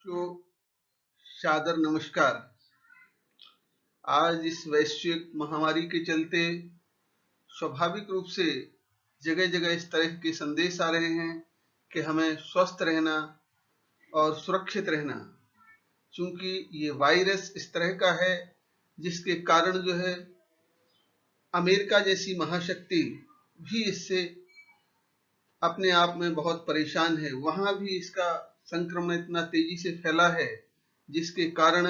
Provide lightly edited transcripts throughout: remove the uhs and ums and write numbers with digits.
बच्चों, सादर नमस्कार। आज इस वैश्विक महामारी के चलते स्वाभाविक रूप से जगह जगह इस तरह के संदेश आ रहे हैं कि हमें स्वस्थ रहना और सुरक्षित रहना, क्योंकि ये वायरस इस तरह का है जिसके कारण जो है अमेरिका जैसी महाशक्ति भी इससे अपने आप में बहुत परेशान है। वहां भी इसका संक्रमण इतना तेजी से फैला है जिसके कारण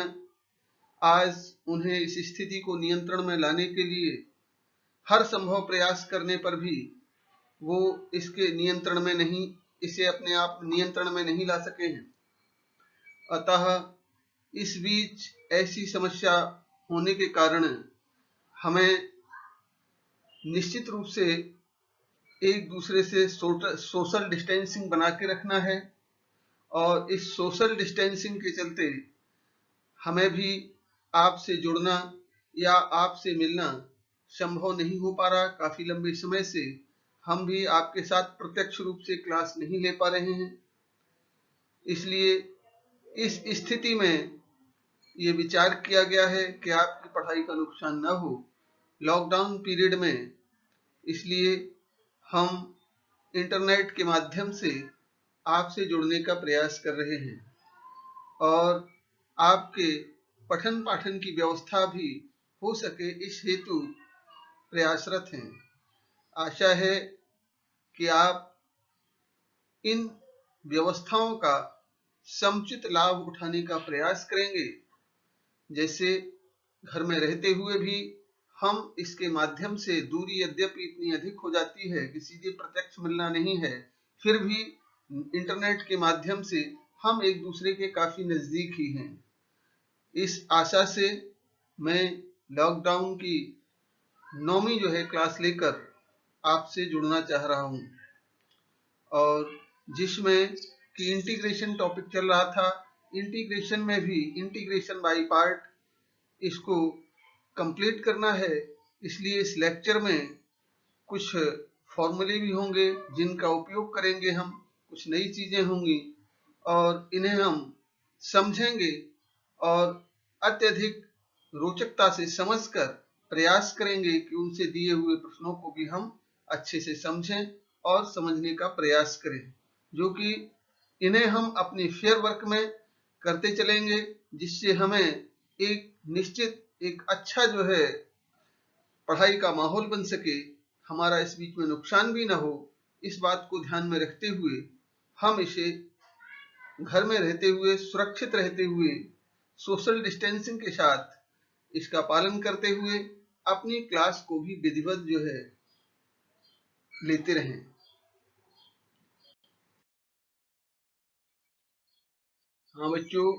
आज उन्हें इस स्थिति को नियंत्रण में लाने के लिए हर संभव प्रयास करने पर भी वो इसे अपने आप नियंत्रण में नहीं ला सके हैं। अतः इस बीच ऐसी समस्या होने के कारण हमें निश्चित रूप से एक दूसरे से सोशल डिस्टेंसिंग बना के रखना है, और इस सोशल डिस्टेंसिंग के चलते हमें भी आपसे जुड़ना या आपसे मिलना संभव नहीं हो पा रहा। काफी लंबे समय से हम भी आपके साथ प्रत्यक्ष रूप से क्लास नहीं ले पा रहे हैं। इसलिए इस स्थिति में ये विचार किया गया है कि आपकी पढ़ाई का नुकसान न हो लॉकडाउन पीरियड में। इसलिए हम इंटरनेट के माध्यम से आपसे जुड़ने का प्रयास कर रहे हैं और आपके पठन पाठन की व्यवस्था भी हो सके इस हेतु प्रयासरत हैं। आशा है कि आप इन व्यवस्थाओं का समुचित लाभ उठाने का प्रयास करेंगे। जैसे घर में रहते हुए भी हम इसके माध्यम से दूरी यद्यपि इतनी अधिक हो जाती है कि सीधे प्रत्यक्ष मिलना नहीं है, फिर भी इंटरनेट के माध्यम से हम एक दूसरे के काफी नजदीक ही हैं। इस आशा से मैं लॉकडाउन की 9वीं क्लास लेकर आपसे जुड़ना चाह रहा हूं, और जिसमें कि इंटीग्रेशन टॉपिक चल रहा था। इंटीग्रेशन में भी इंटीग्रेशन बाय पार्ट इसको कंप्लीट करना है। इसलिए इस लेक्चर में कुछ फॉर्मूले भी होंगे जिनका उपयोग करेंगे हम, कुछ नई चीजें होंगी और इन्हें हम समझेंगे और अत्यधिक रोचकता से समझकर प्रयास करेंगे कि उनसे दिए हुए प्रश्नों को भी हम अच्छे से समझें और समझने का प्रयास करें, जो कि इन्हें हम अपनी फेयर वर्क में करते चलेंगे, जिससे हमें एक निश्चित एक अच्छा पढ़ाई का माहौल बन सके, हमारा इस बीच में नुकसान भी ना हो। इस बात को ध्यान में रखते हुए हम इसे घर में रहते हुए, सुरक्षित रहते हुए, सोशल डिस्टेंसिंग के साथ इसका पालन करते हुए अपनी क्लास को भी विधिवत लेते रहें। हाँ बच्चों,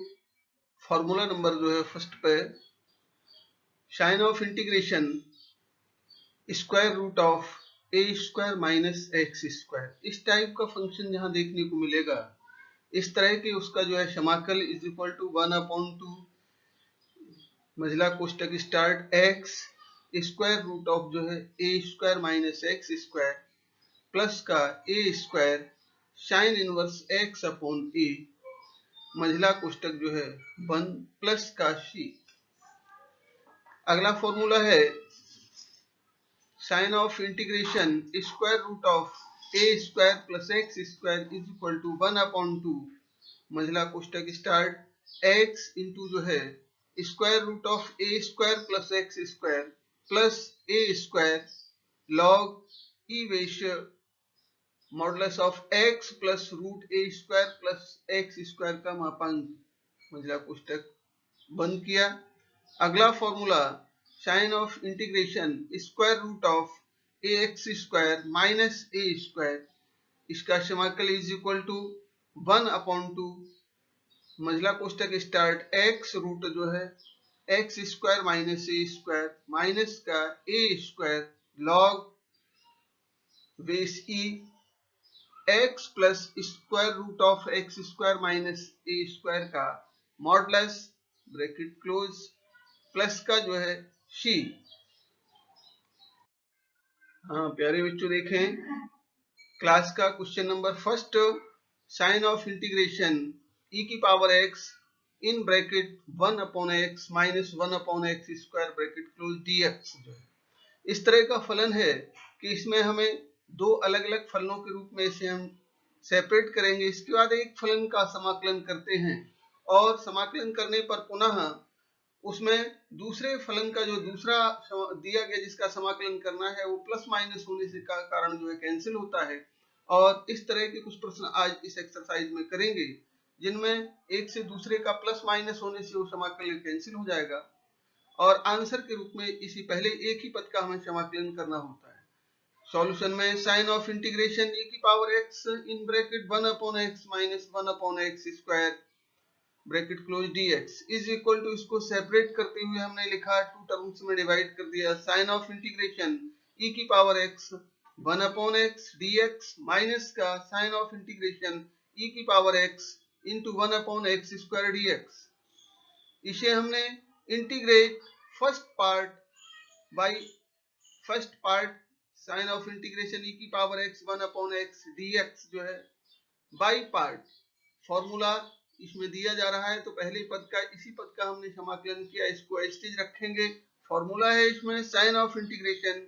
फॉर्मूला नंबर फर्स्ट पे sign of integration square root of a square minus x square, इस टाइप का फंक्शन जहां देखने को मिलेगा, इस तरह के उसका समाकल इज इक्वल टू 1/2 मझला कोष्टक start x square root of a square minus x square plus का a square sine inverse x upon a मझला कोष्टक 1 प्लस का सी। अगला फॉर्मूला है sign of integration square root of a square plus x square is equal to 1/2 मझला कोष्टक start x into square root of a square plus x square plus a square log e वेश्य modulus of x plus root a square plus x square का मापांक मझला कोष्टक बंद किया। अगला formula sign of integration square root of a x square minus a square, इसका समाकल इज इक्वल टू 1/2 मझला कोष्टक start x root x square minus a square minus का a square log base e x plus square root of x square minus a square का modulus bracket close plus का C. हाँ प्यारे बच्चों, देखें class का question number first, sine of integration e की power x in bracket 1 upon x minus 1 upon x square bracket close dx जो है इस तरह का फलन है कि इसमें हमें दो अलग अलग फलनों के रूप में इसे हम सेपरेट करेंगे। इसके बाद एक फलन का समाकलन करते हैं और समाकलन करने पर पुनः उसमें दूसरे फलन का जो दूसरा दिया गया जिसका समाकलन करना है वो प्लस माइनस होने से का कारण जो है कैंसिल होता है। और इस तरह के कुछ प्रश्न आज इस एक्सरसाइज में करेंगे जिनमें एक से दूसरे का प्लस माइनस होने से वो समाकलन कैंसिल हो जाएगा और आंसर के रूप में इसी पहले एक ही पद का हमें समाकलन करना होता है। सॉल्यूशन में साइन ऑफ इंटीग्रेशन e की power x in bracket 1 upon x minus 1 upon x square bracket close dx is equal to इसको सेपरेट करते हुए हमने लिखा टू टर्म्स में डिवाइड कर दिया साइन ऑफ इंटीग्रेशन e की power x 1 upon x dx minus का साइन ऑफ इंटीग्रेशन e की power x into 1 upon x square dx। इसे हमने integrate first part sign of integration e की power x 1 upon x dx जो है by part formula इसमें दिया जा रहा है तो पहले पद का इसी पद का हमने समाकलन किया, इसको एस्टेज रखेंगे। फॉर्मूला है इसमें sign of integration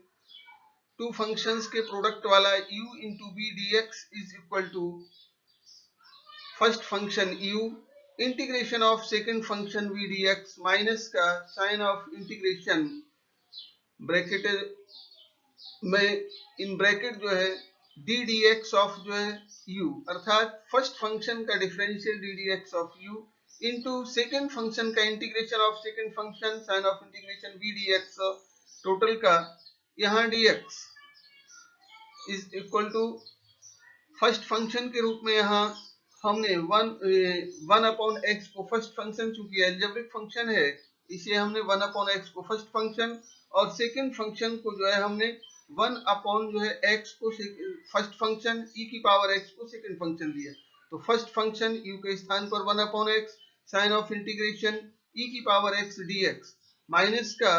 two functions के प्रोडक्ट वाला u into B dx is equal to first function u integration of second function v dx minus का साइन ऑफ इंटीग्रेशन ब्रैकेट में इन ब्रैकेट जो है d dx of जो है u अर्थात first function का differential d dx of u into second function का integration of second function sign of integration v dx total का यहाँ dx is equal to first function के रूप में यहाँ हमने 1 अपॉन x को फर्स्ट फंक्शन, चूंकि एल्जेब्रिक फंक्शन है इसे हमने 1 अपॉन x को फर्स्ट फंक्शन और सेकेंड फंक्शन को जो है हमने 1 अपॉन जो है x को फर्स्ट फंक्शन e की पावर x को सेकेंड फंक्शन लिया। तो फर्स्ट फंक्शन u के स्थान पर 1 upon x sign of integration e की पावर x dx माइनस का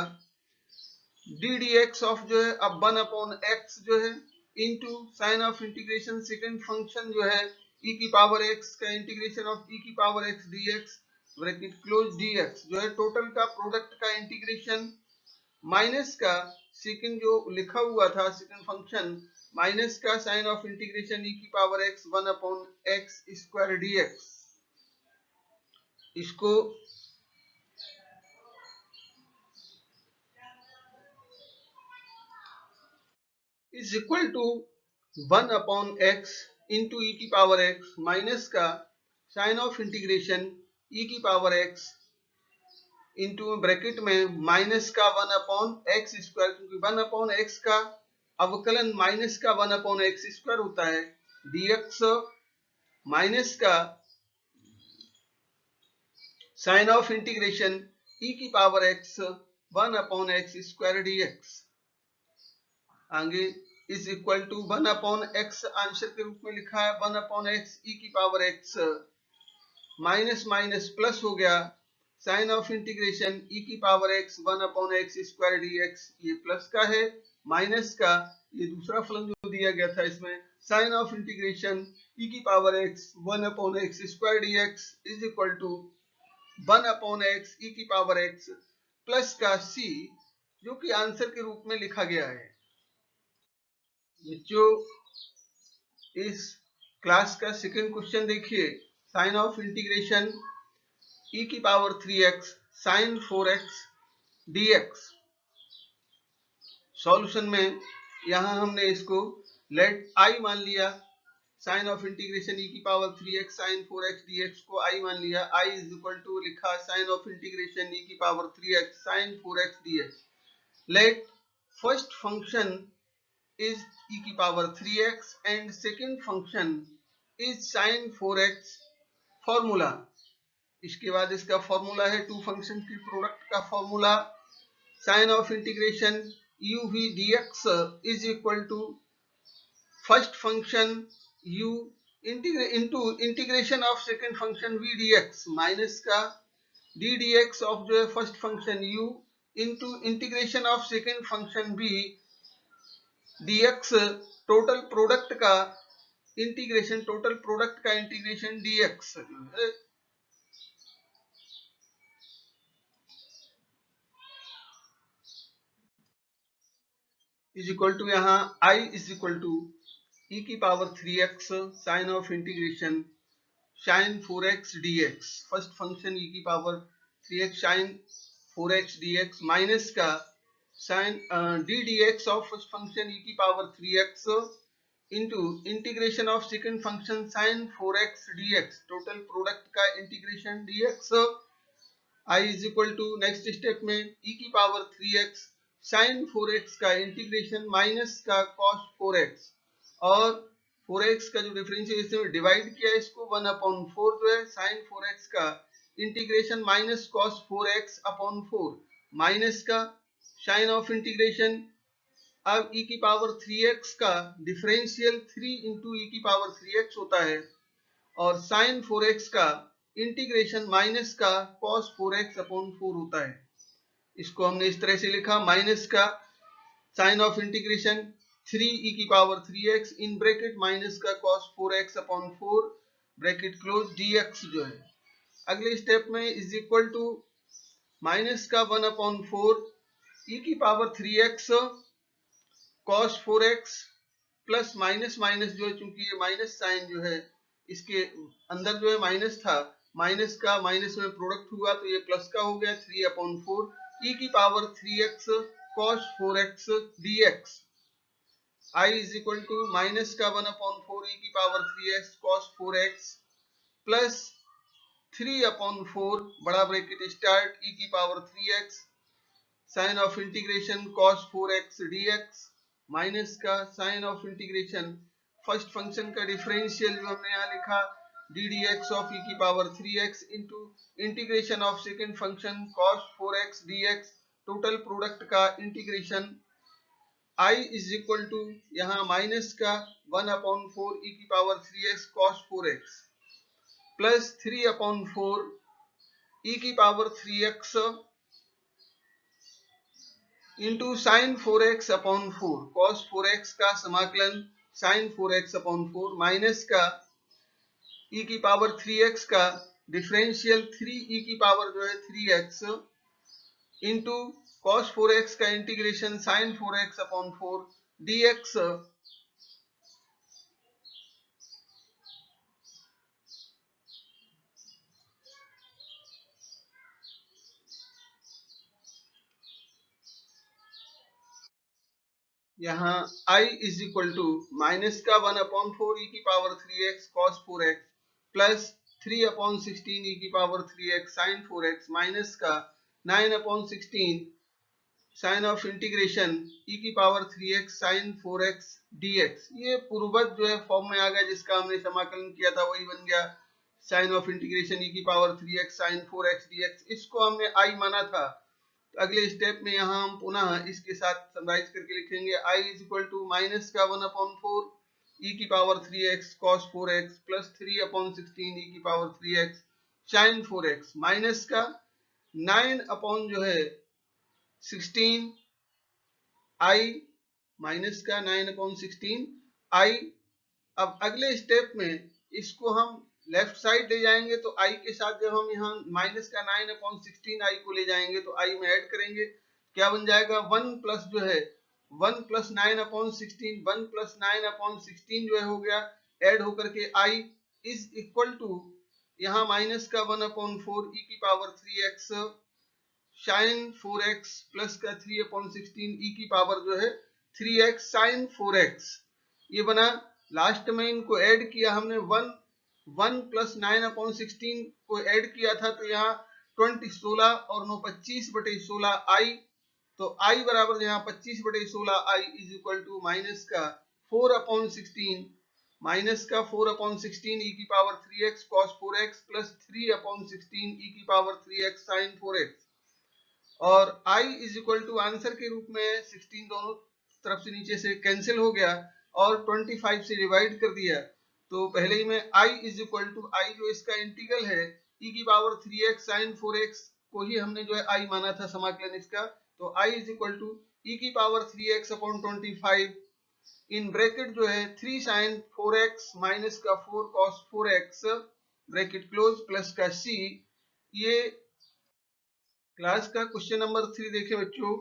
d dx ऑफ जो है अब 1 अपॉन x जो है into sign of integration second function जो है e की पावर x का इंटीग्रेशन ऑफ e की power x dx bracket close dx जो है टोटल का प्रोडक्ट का इंटीग्रेशन माइनस का सेकंड जो लिखा हुआ था सेकंड फंक्शन माइनस का साइन ऑफ इंटीग्रेशन e की power x 1 upon x square dx। इसको is equal to 1 upon x into e की पावर x माइनस का साइन ऑफ इंटीग्रेशन e की पावर x इंटू ब्रैकेट में minus का 1 upon x square, क्योंकि 1 upon x का अवकलन माइनस का 1 अपॉन x स्क्वायर होता है dx माइनस का साइन ऑफ इंटीग्रेशन e की power x 1 upon x square dx आगे is equal to 1 upon x answer के रूप में लिखा है 1 अपॉन x e की power x minus minus plus हो गया साइन ऑफ इंटीग्रेशन e की power x 1 upon x square dx ये प्लस का है माइनस का ये दूसरा फलन जो दिया गया था इसमें साइन ऑफ इंटीग्रेशन e की power x 1 upon x square dx is equal to 1 upon x e की पावर x प्लस का c जो कि आंसर के रूप में लिखा गया है। जो इस क्लास का सेकंड क्वेश्चन देखिए साइन ऑफ इंटीग्रेशन e की power 3x sine 4x dx। Solution में यहां हमने इसको लेट i मान लिया साइन ऑफ इंटीग्रेशन e की power 3x sine 4x dx को i मान लिया। i इज इक्वल टू लिखा साइन ऑफ इंटीग्रेशन e की power 3x sine 4x dx। Let first function is e की power 3x and second function is sin 4x formula. इसके बाद इसका formula है टू फंक्शन की प्रोडक्ट का formula sign of integration u v dx is equal to first function u into integration of second function v dx minus का d dx of जो है first function u into integration of second function v dx total product का integration dx is equal to यहाँ I is equal to e की power 3x sign of integration sin 4x dx, first function e की power 3x sin 4x dx minus का sin d dx of first function e की power 3x into integration of second function sin 4x dx, total product का integration dx। I is equal to next step में e की power 3x sin 4x का integration minus का cos 4x, और 4x का जो differentiation divide किया इसको 1/4 जो है sin 4x का integration minus cos 4x upon 4 minus का साइन ऑफ इंटीग्रेशन। अब e की पावर 3x का डिफरेंशियल 3 इंटू e की पावर 3x होता है, और sin 4x का इंटीग्रेशन माइनस का cos 4x अपॉन 4 होता है। इसको हमने इस तरह से लिखा, माइनस का साइन ऑफ इंटीग्रेशन 3 e की power 3x in bracket minus का cos 4x upon 4 bracket close dx जो है। अगले स्टेप में इज इक्वल टू माइनस का 1/4 e की power 3x cos 4x plus minus minus जो है, चूंकि ये माइनस साइन जो है इसके अंदर जो है माइनस था, माइनस का माइनस में प्रोडक्ट हुआ तो ये प्लस का हो गया 3/4 e की power 3x cos 4x dx। I is equal to minus का 1/4 e की power 3x cos 4x plus 3/4 बड़ा ब्रैकेट स्टार्ट e की power 3x sign of integration cos 4x dx minus का sign of integration first function का differential जो हमने यहाँ लिखा d dx ऑफ e की power 3x into integration of second function cos 4x dx, total product का integration. I is equal to यहाँ minus का 1/4 e की power 3x cos 4x plus 3/4 e की power 3x into sign 4x upon 4 cos 4x का समाकलन sign 4x upon 4 minus का e की power 3x का डिफरेंशियल 3 e की पावर जो है 3x इंटू cos 4x का integration sine 4x upon 4 dx। यहाँ I is equal to minus का 1/4 e की power 3x cos 4x plus 3/16 e की power 3x sin 4x minus का 9/16 साइन ऑफ इंटीग्रेशन e की power 3x sin 4x dx। ये पूर्ववत जो है फॉर्म में आ गया, जिसका हमने समाकलन किया था वही बन गया साइन ऑफ इंटीग्रेशन e की power 3x sin 4x dx। इसको हमने I माना था। अगले स्टेप में यहाँ हम पुनः इसके साथ समराइज करके लिखेंगे I is equal to minus का 1/4 e की power 3x cos 4x plus 3/16 e की power 3x sin 4x minus का 9 जो है 16 I माइनस का 9/16 I। अब अगले स्टेप में इसको हम लेफ्ट साइड ले जाएंगे, तो I के साथ जब हम यहाँ माइनस का 9/16 I को ले जाएंगे तो I में ऐड करेंगे, क्या बन जाएगा 1 प्लस जो है 1 प्लस 9/16 1 प्लस 9/16 जो है हो गया, ऐड होकर के I इज इक्वल टू यहाँ माइनस का 1/4 e की power 3x sin 4x plus का 3/16 e की पावर जो है 3x sin 4x। ये बना, लास्ट में इनको ऐड किया हमने 1 प्लस 9/16 को ऐड किया था, तो यहाँ 20 16 और 9 25/16 I, तो I बराबर यहाँ 25/16 I is equal to minus का 4/16 माइनस का 4/16 e की power 3x cos 4x plus 3/16 e की पावर 3x sin 4x, और I is equal to answer के रूप में 16 दोनों तरफ से नीचे से कैंसिल हो गया और 25 से डिवाइड कर दिया, तो पहले ही में I is equal to I जो इसका इंटीग्रल है e की पावर 3x sin 4x को ही हमने जो है I माना था समाकलन इसका, तो I is equal to e की power 3x upon 25 in bracket जो है 3 sin 4x माइनस का 4 cos 4x bracket close plus का C। ये क्लास का क्वेश्चन नंबर 3 देखें बच्चों।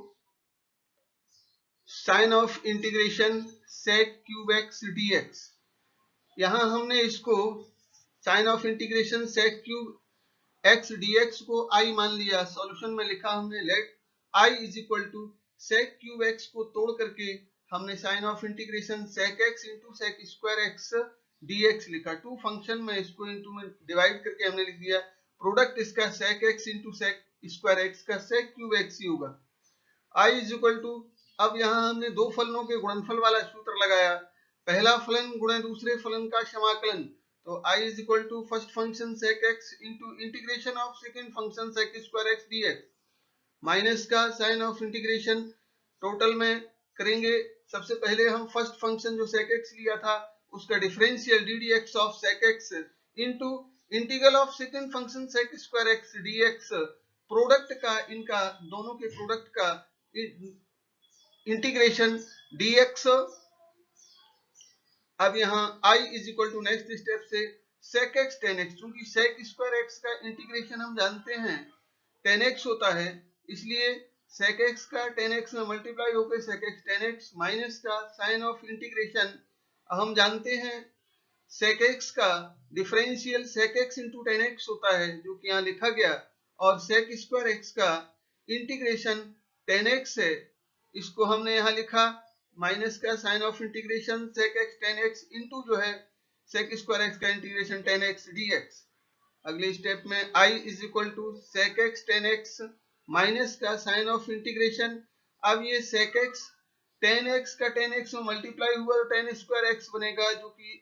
Sign of integration sec cube x dx। यहां हमने इसको sign of integration sec cube x dx को i मान लिया। सॉल्यूशन में लिखा हमने let i is equal to sec cube x को तोड़ करके हमने sign of integration sec x into sec square x dx लिखा। टू फंक्शन में इसको इंटू में डिवाइड करके हमने लिख दिया प्रोडक्ट इसका sec x into sec square x का sec क्यूब x ही होगा। i इज इक्वल टू, अब यहाँ हमने दो फलनों के गुणनफल वाला सूत्र लगाया। पहला फलन गुणे दूसरे फलन का समाकलन, तो i is equal to first function sec x into integration of second function sec square x dx minus का साइन ऑफ इंटीग्रेशन टोटल में करेंगे। सबसे पहले हम फर्स्ट फंक्शन जो sec x लिया था उसका differential ddx of sec x into integral of second function sec square x dx product का, इनका दोनों के प्रोडक्ट का इंटीग्रेशन dx। अब यहाँ i is equal to next step से sec x tan x, क्योंकि sec स्क्वायर x का इंटीग्रेशन हम जानते हैं tan x होता है, इसलिए sec x का tan x में मल्टीप्लाई होकर sec x tan x minus का साइन ऑफ इंटीग्रेशन, हम जानते हैं sec x का differential sec x into tan x होता है जो कि यहाँ लिखा गया, और sec स्क्वायर x का इंटीग्रेशन tan x है, इसको हमने यहाँ लिखा माइनस का sign of integration sec x tan x into जो है sec स्क्वायर x का इंटीग्रेशन tan x dx। अगले स्टेप में i is equal to sec x tan x minus का साइन ऑफ इंटीग्रेशन, अब ये sec x tan x का tan x में मल्टीप्लाई हुआ तो tan स्क्वायर x बनेगा, जो कि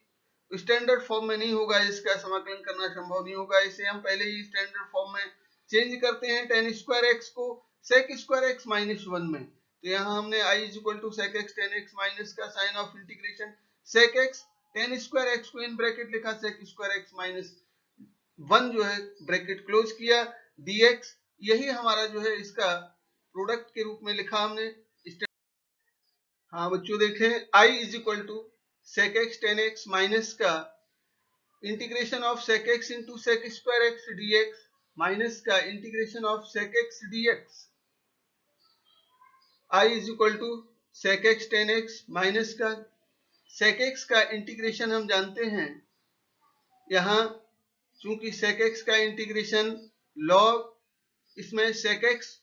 स्टैंडर्ड फॉर्म में नहीं होगा, इसका समाकलन करना संभव नहीं होगा। इसे हम पहले ही स्टैंडर्ड फॉर्म में चेंज करते हैं tan स्क्वायर x को sec स्क्वायर x माइनस 1 में, तो यहाँ हमने i is equal to sec x tan x minus का sign of integration sec x tan square x को इन ब्रैकेट लिखा sec स्क्वायर x माइनस 1 जो है ब्रैकेट क्लोज किया dx, यही हमारा जो है इसका प्रोडक्ट के रूप में लिखा हमने। हाँ बच्चों देखें, i is equal to sec x tan x minus का integration of sec x into sec square x dx minus का integration of sec x dx। i is equal to sec x tan x minus का sec x का integration हम जानते हैं, यहाँ चूंकि sec x का इंटीग्रेशन log इसमें sec x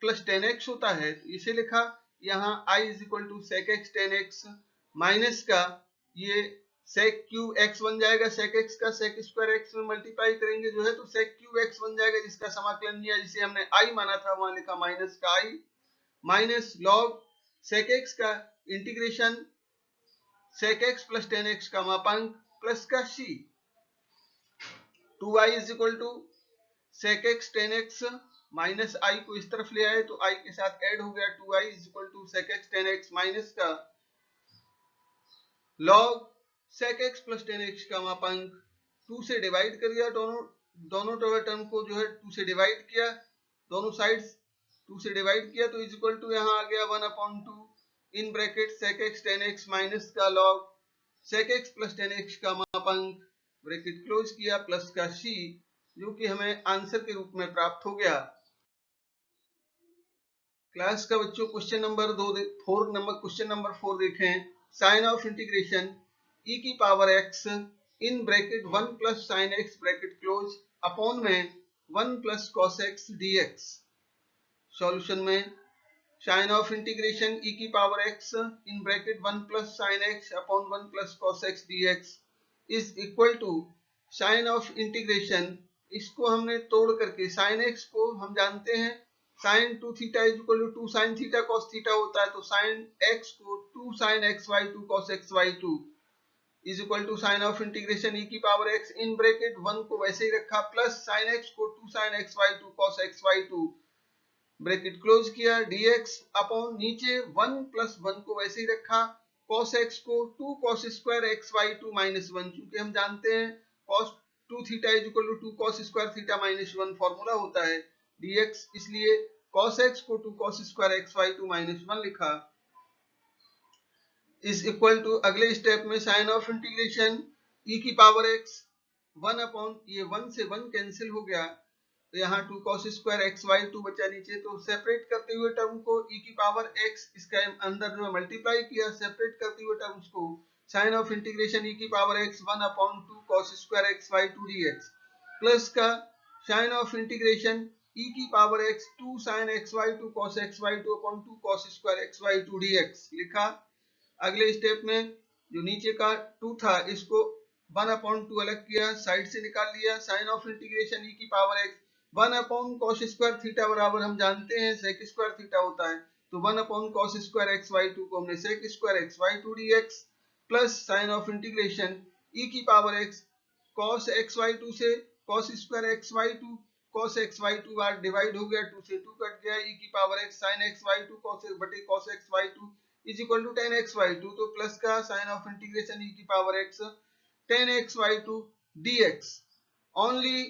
plus tan x होता है, इसे लिखा यहाँ i is equal to sec x tan x minus का ये sec क्यूब x बन जाएगा, sec x का sec स्क्वायर x में मल्टीप्लाई करेंगे जो है तो sec क्यूब x बन जाएगा, जिसका समाकलन किया, जिसे हमने i माना था वहां लिखा माइनस का i minus log sec x का integration sec x plus tan x का मापांक प्लस का c। 2i is equal to sec x tan x minus i को इस तरफ ले आए तो i के साथ ऐड हो गया, 2i is equal to sec x tan x minus का log sec x plus tan x का मापांक 2 से डिवाइड कर दिया, दोनों टर्म को जो है 2 से डिवाइड किया, दोनों साइड्स 2 से डिवाइड किया, तो इज इक्वल टू यहाँ आ गया 1/2 in bracket sec x tan x minus का log sec x plus tan x का मापांक ब्रैकेट क्लोज किया प्लस का c, जो कि हमें आंसर के रूप में प्राप्त हो गया। क्लास का बच्चों क्वेश्चन नंबर 4 देखें। साइन ऑफ इंटीग्रेशन e की power x in bracket 1 plus sine x bracket close upon में 1 plus cos x dx। Solution में साइन ऑफ इंटीग्रेशन e की power x in bracket 1 plus sine x upon 1 plus cos x dx is equal to sign of integration, इसको हमने तोड़ करके sign x को हम जानते हैं sine 2 theta is equal to 2 sine theta cos theta होता है, तो साइन x को 2 sine xy 2 cos xy 2 is equal to sign of integration e की पावर x इन ब्रैकेट 1 को वैसे ही रखा प्लस साइन x को 2 sine xy 2 cos xy 2 bracket close किया dx अपॉन नीचे 1 प्लस 1 को वैसे ही रखा, cos x को 2 cos स्क्वायर xy 2 माइनस 1, क्योंकि हम जानते हैं cos 2 theta is equal to 2 cos square theta minus 1 formula होता है dx, इसलिए cos x को 2 cos स्क्वायर xy 2 माइनस 1 लिखा इज इक्वल टू अगले स्टेप में साइन ऑफ इंटीग्रेशन e की पावर x 1 अपॉन ये 1 से 1 कैंसिल हो गया, यहाँ 2 cos स्क्वायर एक्स वाई 2 बचा नीचे, तो सेपरेट करते हुए टर्म को e की पावर x इसका अंदर जो मल्टीप्लाई किया, सेपरेट करते हुए टर्म्स को साइन ऑफ इंटीग्रेशन e की power x 1/2 cos square x Y 2 dx plus का साइन ऑफ इंटीग्रेशन e की power x 2 sin x y 2 cos x y 2/2 cos square x y 2 dx लिखा। अगले step में जो नीचे का 2 था इसको 1/2 अलग किया, साइड से निकाल लिया, साइन ऑफ इंटीग्रेशन e की power x 1/cos square theta बराबर हम जानते हैं sec स्क्वायर थीटा होता है, तो 1/cos स्क्वायर एक्स वाई 2 को हमने sec square x Y 2 dx plus sign of integration e की power x cos X Y 2 से cos square x Y 2 cos X Y 2 बार डिवाइड हो गया, 2 से 2 कट गया, e की power x sin X Y 2 cos X Y 2 is equal to tan x Y 2, तो plus का साइन ऑफ इंटीग्रेशन e की power x tan x Y 2 dx। Only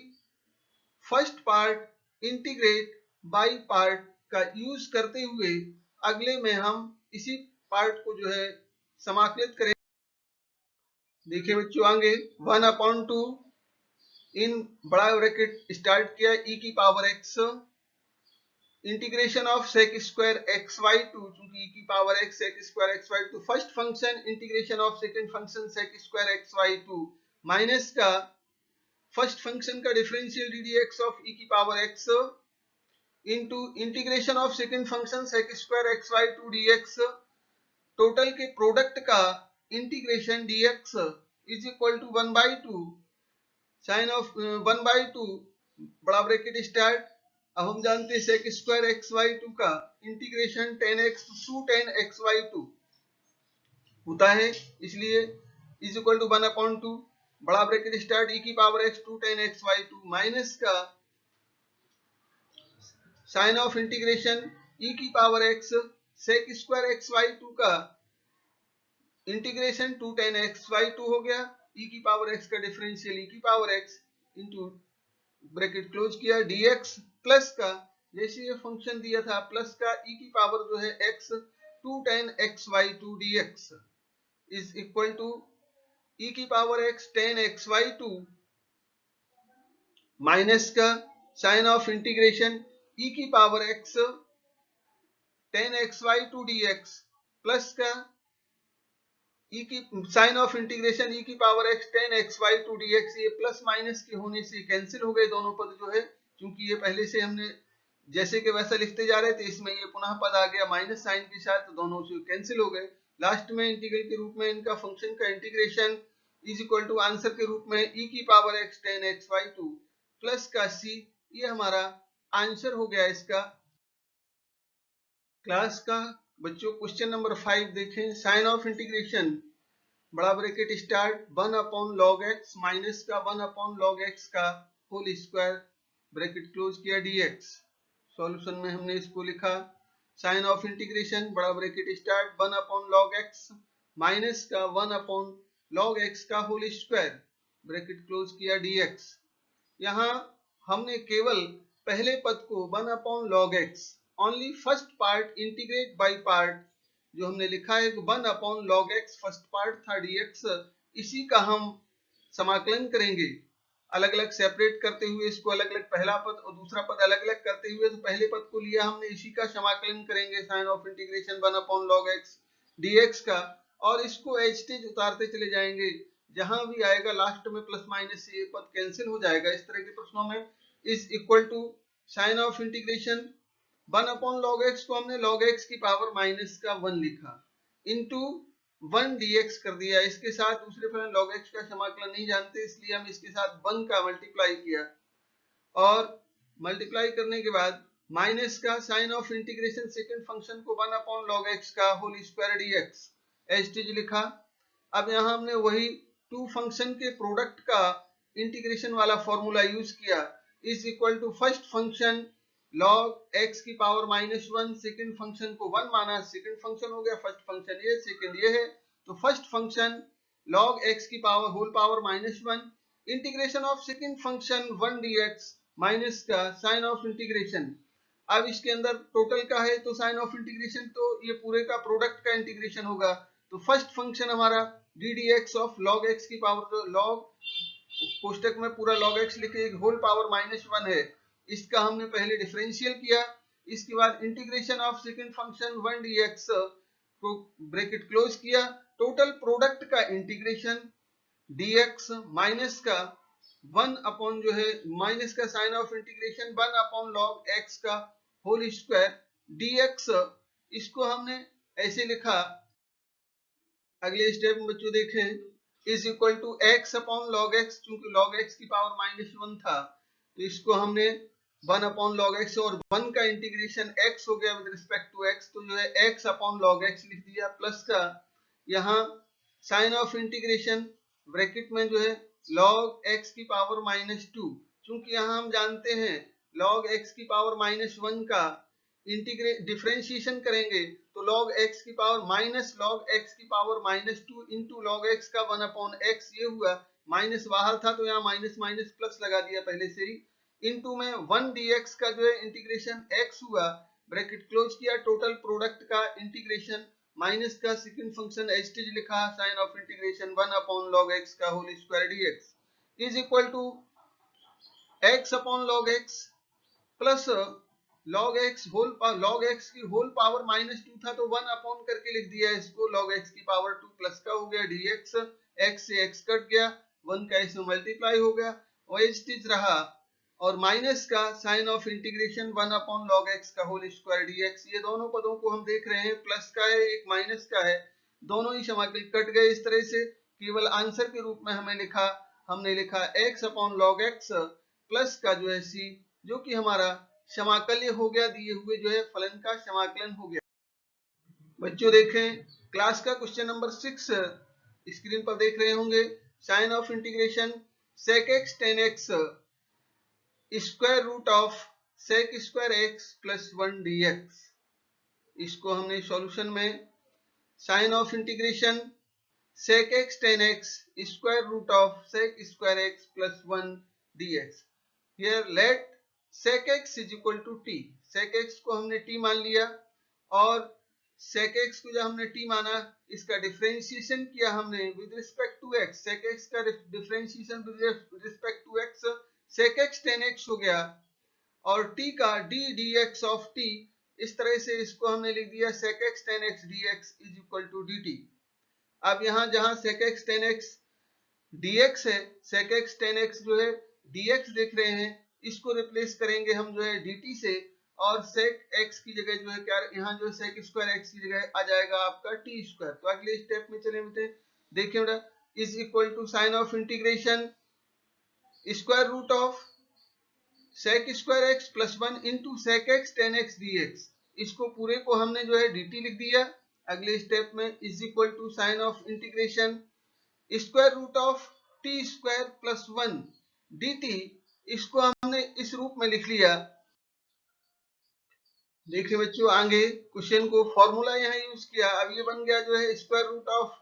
first part integrate by part का use करते हुए अगले में हम इसी पार्ट को जो है समाकलित करें। देखिए बच्चों आगे 1/2 इन बड़ा ब्रैकेट स्टार्ट किया e की power x integration of sec square x Y 2, चूंकि e की power x sec square x Y 2 first function integration of second function sec square x Y 2 minus का फर्स्ट फंक्शन का differential d d x of e की power x into integration of second function sec square x Y 2 dx total के product का integration dx is equal to 1/2 sign of 1/2 बड़ा bracket start. अब हम जानते हैं sec square x Y 2 का integration tan x to tan x Y 2 होता है, इसलिए इज इक्वल टू 1/2 बड़ा ब्रैकेट स्टार्ट e की power x 2 tan x Y 2 minus का साइन ऑफ इंटीग्रेशन e की power x sec square x Y 2 का integration 2 tan x Y 2 हो गया, e की पावर x का डिफरेंशियल e की power x into bracket close किया dx प्लस का जैसे ये फंक्शन दिया था प्लस का e की पावर जो है x 2 tan x Y 2 dx is equal to e की power x tan x Y 2 minus का साइन ऑफ इंटीग्रेशन e की power x tan x Y 2 dx plus का e की साइन ऑफ इंटीग्रेशन e की power x tan x Y 2 dx, ये plus minus के होने से कैंसिल हो गए दोनों पद जो है, क्योंकि ये पहले से हमने जैसे कि वैसा लिखते जा रहे थे, इसमें ये पुनः पद आ गया माइनस साइन के साथ, तो दोनों से कैंसिल हो गए। लास्ट में इंटीग्रल के रूप में इनका फंक्शन का integration is equal to answer के रूप में e की power x tan x Y 2 plus का c, ये हमारा आंसर हो गया इसका। क्लास का बच्चों क्वेश्चन नंबर 5 देखें। साइन ऑफ इंटीग्रेशन बड़ा bracket start 1/log x minus का 1/log x का होल स्क्वायर ब्रैकेट क्लोज किया dx। सॉल्यूशन में हमने इसको लिखा साइन ऑफ इंटीग्रेशन बड़ा bracket start 1/log x minus का 1/log x का होल स्क्वायर ब्रैकेट क्लोज किया dx। यहाँ हमने केवल पहले पद को 1/log x only first part integrate by part जो हमने लिखा है 1/log x फर्स्ट पार्ट था dx, इसी का हम समाकलन करेंगे अलग अलग सेपरेट करते हुए, इसको अलग अलग पहला पद और दूसरा पद अलग अलग करते हुए, तो पहले पद को लिया हमने, इसी का समाकलन करेंगे sign of integration 1/log x dx का, और इसको एज टीज उतारते चले जाएंगे, जहां भी आएगा लास्ट में प्लस माइनस से ये पद कैंसिल हो जाएगा। इस तरह के प्रश्नों में is equal to sign of integration 1/log x को हमने log x की पावर माइनस का 1 लिखा इंटू 1 dx कर दिया, इसके साथ दूसरे फलन log x का समाकलन नहीं जानते, इसलिए हम इसके साथ 1 का मल्टीप्लाई किया, और मल्टीप्लाई करने के बाद माइनस का sign of integration second function को 1/log x का होल स्क्वायर dx एज टीज लिखा। अब यहाँ हमने वही टू फंक्शन के प्रोडक्ट का इंटीग्रेशन वाला फॉर्मूला यूज किया, is equal to first function log x की पावर -1, सेकंड फंक्शन को 1 माना, सेकंड फंक्शन हो गया, फर्स्ट फंक्शन ये, सेकंड ये है, तो फर्स्ट फंक्शन log x की power whole power -1 integration of second function 1 dx minus का साइन ऑफ इंटीग्रेशन। अब इसके अंदर टोटल का है तो साइन ऑफ इंटीग्रेशन तो ये पूरे का प्रोडक्ट का इंटीग्रेशन होगा, तो फर्स्ट फंक्शन हमारा d d x of log x की पावर, तो log कोष्टक में पूरा log x लिखे होल पावर -1 है, इसका हमने पहले डिफरेंशियल किया, इसके बाद integration of second function 1 dx को ब्रैकेट क्लोज किया, टोटल प्रोडक्ट का इंटीग्रेशन dx माइनस का 1 अपॉन जो है माइनस का sign of integration 1 upon log x का होल स्क्वायर dx, इसको हमने ऐसे लिखा। अगले स्टेप में बच्चों देखें is equal to x upon log x, चूंकि log x की पावर -1 था तो इसको हमने 1 अपॉन लॉग x और 1 का इंटीग्रेशन x हो गया विद रिस्पेक्ट टू x, तो जो है x अपॉन लॉग x लिख दिया, प्लस का यहाँ साइन ऑफ इंटीग्रेशन ब्रैकेट में जो है log x की पावर -2, चूंकि यहाँ हम जानते हैं log x की पावर -1 का इंटीग्रेट डिफरेंशिएशन करेंगे तो log x की पावर माइनस log x की पावर -2 इंटू log x का 1 अपॉन x, ये हुआ, माइनस बाहर था तो यहाँ माइनस माइनस प्लस लगा दिया पहले से ही, इंटू में 1 dx का जो है इंटीग्रेशन x हुआ, ब्रैकेट क्लोज किया, टोटल प्रोडक्ट का इंटीग्रेशन माइनस का सेकंड फंक्शन एच टी लिखा, sign of integration 1 upon log x का whole square dx is equal to x upon log x plus log x की whole power -2 था तो 1 upon करके लिख दिया इसको, log x की पावर 2 प्लस का हो गया dx, x से x कट गया, 1 का इसमें मल्टीप्लाई हो गया और एच टी रहा, और माइनस का sign of integration 1 upon log x का होल स्क्वायर dx, ये दोनों पदों को हम देख रहे हैं, प्लस का है एक माइनस का है, दोनों ही समाकल कट गए इस तरह से, केवल आंसर के रूप में हमने लिखा x upon log x plus का जो है c, जो कि हमारा समाकल्य हो गया, दिए हुए जो है फलन का समाकलन हो गया। बच्चों देखें क्लास का क्वेश्चन नंबर 6 स्क्रीन पर देख रहे होंगे, sign of integration sec x tan x square root of sec square x plus 1 dx, इसको हमने सॉल्यूशन में sign of integration sec x tan x square root of sec square x plus 1 dx, here let sec x is equal to t, sec x को हमने t मान लिया और sec x को जब हमने t माना इसका डिफरेंशिएशन किया हमने with respect to x, sec x का differentiation with respect to x sec x tan x हो गया और t का d dx ऑफ t, इस तरह से इसको हमने लिख दिया sec x tan x dx is equal to dt। अब यहाँ जहां sec x tan x dx है, sec x tan x जो है dx देख रहे हैं, इसको रिप्लेस करेंगे हम जो है dt से, और sec x की जगह जो है क्या यहाँ जो sec स्क्वायर x की जगह आ जाएगा आपका t स्क्वायर। तो अगले स्टेप में चले बेटे, देखिए बेटा is equal to sign of integration square root of sec square x plus 1 into sec x tan x dx, इसको पूरे को हमने जो है dt लिख दिया। अगले स्टेप में is equal to sign of integration square root of t square plus 1 dt, इसको हमने इस रूप में लिख लिया। देखिए बच्चों आगे क्वेश्चन को फॉर्मूला यहाँ यूज किया, अब ये बन गया जो है square root of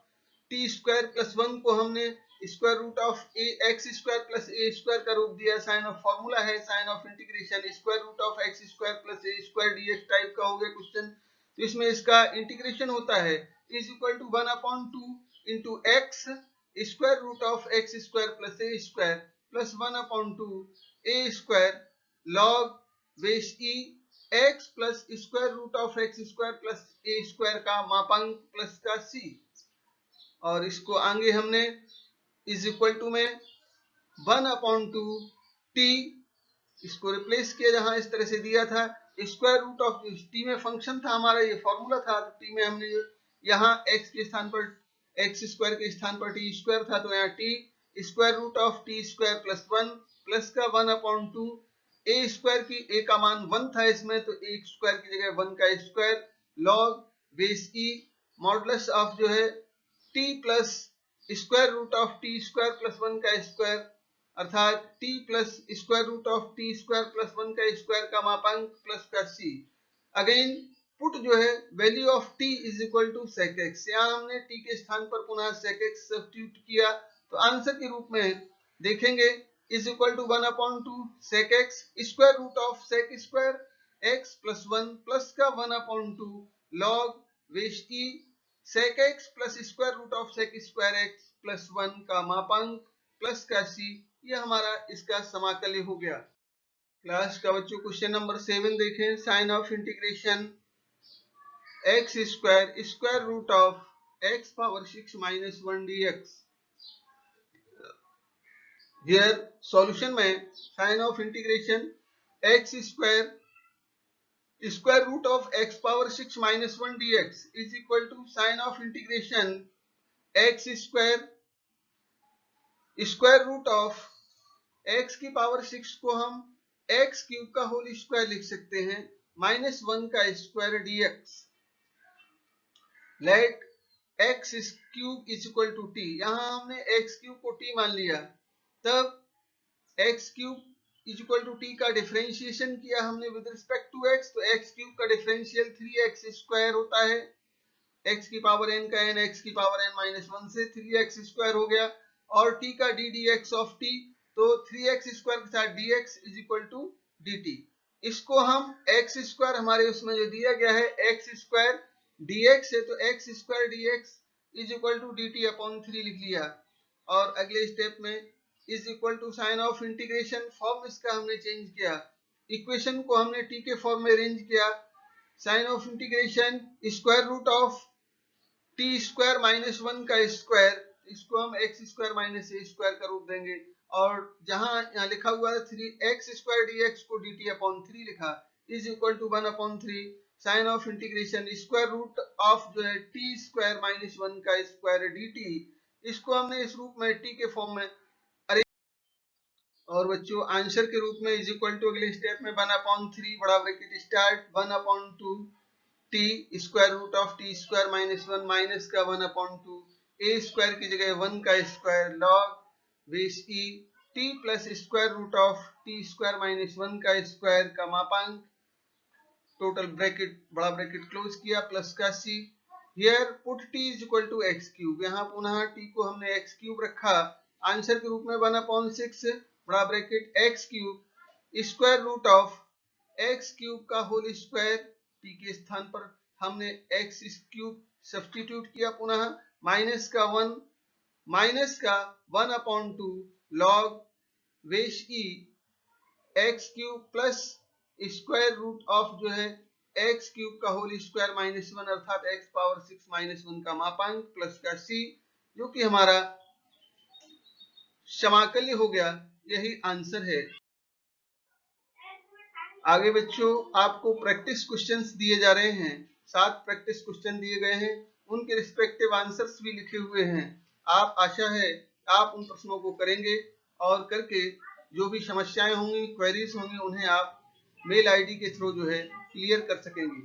t square plus 1 को हमने square root of a x square plus a square का रूप दिया, साइन ऑफ फॉर्मूला है sign of integration square root of x square plus a square dx type का हो गया question, तो इसमें इसका इंटीग्रेशन होता है is equal to 1/2 into x square root of x square plus a square plus 1/2 a square log base e x plus square root of x square plus a square का मापांक plus का सी, और इसको आगे हमने is equal to में 1/2 T, इसको replace किया जहां इस तरह से दिया था स्क्वायर रूट ऑफ टी में फंक्शन था हमारा, ये फॉर्मूला था, तो टी में हमने यहाँ एक्स के स्थान पर एक्स स्क्वायर के स्थान पर टी स्क्वायर था, तो यहाँ t square root of t square plus 1 plus का 1/2 ए स्क्वायर की ए का मान 1 था इसमें, तो ए स्क्वायर की जगह 1 का square log base e modulus of जो है t plus square root of t square plus 1 का स्क्वायर, अर्थात t plus square root of t square plus 1 का स्क्वायर का मापांक प्लस का सी। अगेन पुट जो है value of t is equal to sec x, यहाँ हमने टी के स्थान पर पुनः सेक एक्स सब्स्टिट्यूट किया, तो आंसर के रूप में देखेंगे is equal to 1/2 sec x square root of sec square x plus 1 plus का 1/2 log base e sec x plus square root of sec square x plus 1 का मापांक प्लस का सी, ये हमारा इसका समाकल्य हो गया। क्लास का बच्चों क्वेश्चन नंबर 7 देखें। Sign of integration x square square root of x power 6 minus 1 dx। Here solution में sign of integration x square square root of x power 6 minus 1 dx is equal to sign of integration x square square root of x की power 6 को हम x cube का whole square लिख सकते हैं minus 1 का square dx। Let x cube is equal to t. यहां हमने एक्स क्यूब को टी मान लिया, तब x cube is equal to t का डिफरेंशिएशन किया हमने विद रिस्पेक्ट टू एक्स, तो एक्स क्यूब का डिफरेंशियल 3x स्क्वायर होता है। एक्स की पावर n का n, एक्स की पावर n माइनस 1 से 3x स्क्वायर हो गया, और t का d dx ऑफ t, तो 3x स्क्वायर के साथ dx is equal to dt। इसको हम x स्क्वायर हमारे उसमें जो दिया गया है x स्क्वायर dx है, तो x square dx is equal to dt upon 3 लिख लिया। और अगले स्टेप में is equal to sign of integration, form इसका हमने चेंज किया, इक्वेशन को हमने t के फॉर्म में अरेंज किया। Sign of integration square root of t square minus 1 का स्क्वायर, इसको हम x square minus a square का रूप देंगे, और जहां यहाँ लिखा हुआ है 3x स्क्वायर dx को dt अपॉन 3 लिखा, is equal to 1 upon 3 sign of integration square root of जो है टी स्क्वायर माइनस 1 का स्क्वायर dt। इसको हमने इस रूप में t के फॉर्म में अरे, और बच्चों आंसर के रूप में इज इक्वल टू अगले स्टेप में 1 अपॉन 3 बड़ा bracket start 1 upon 2 t square root of t square minus 1 minus का 1 अपॉन 2 ए स्क्वायर की जगह 1 का square log base e t plus square root of t square minus 1 का स्क्वायर का मापांक, टोटल ब्रैकेट बड़ा ब्रैकेट क्लोज किया, प्लस का C. Here put t is equal to x cube, यहाँ पुनः टी को हमने एक्स क्यूब रखा, आंसर के रूप में 1 अपॉन 6 बड़ा bracket x cube square root of x cube का होल स्क्वायर, टी के स्थान पर हमने एक्स क्यूब सब्स्टिट्यूट किया, पुनः माइनस का 1 upon 2 log base e x cube plus square root of जो है एक्स क्यूब का होल स्क्वायर माइनस 1 अर्थात एक्स पावर 6 माइनस 1 का मापांक, प्लस का सी, जो कि हमारा समाकल्य हो गया। यही आंसर है। आगे बच्चों आपको प्रैक्टिस क्वेश्चंस दिए जा रहे हैं, 7 प्रैक्टिस क्वेश्चन दिए गए हैं, उनके रिस्पेक्टिव आंसर्स भी लिखे हुए हैं। आप आशा है आप उन प्रश्नों को करेंगे, और करके जो भी समस्याएं होंगी, क्वेरीज होंगी, उन्हें आप मेल आईडी के थ्रू जो है क्लियर कर सकेंगे।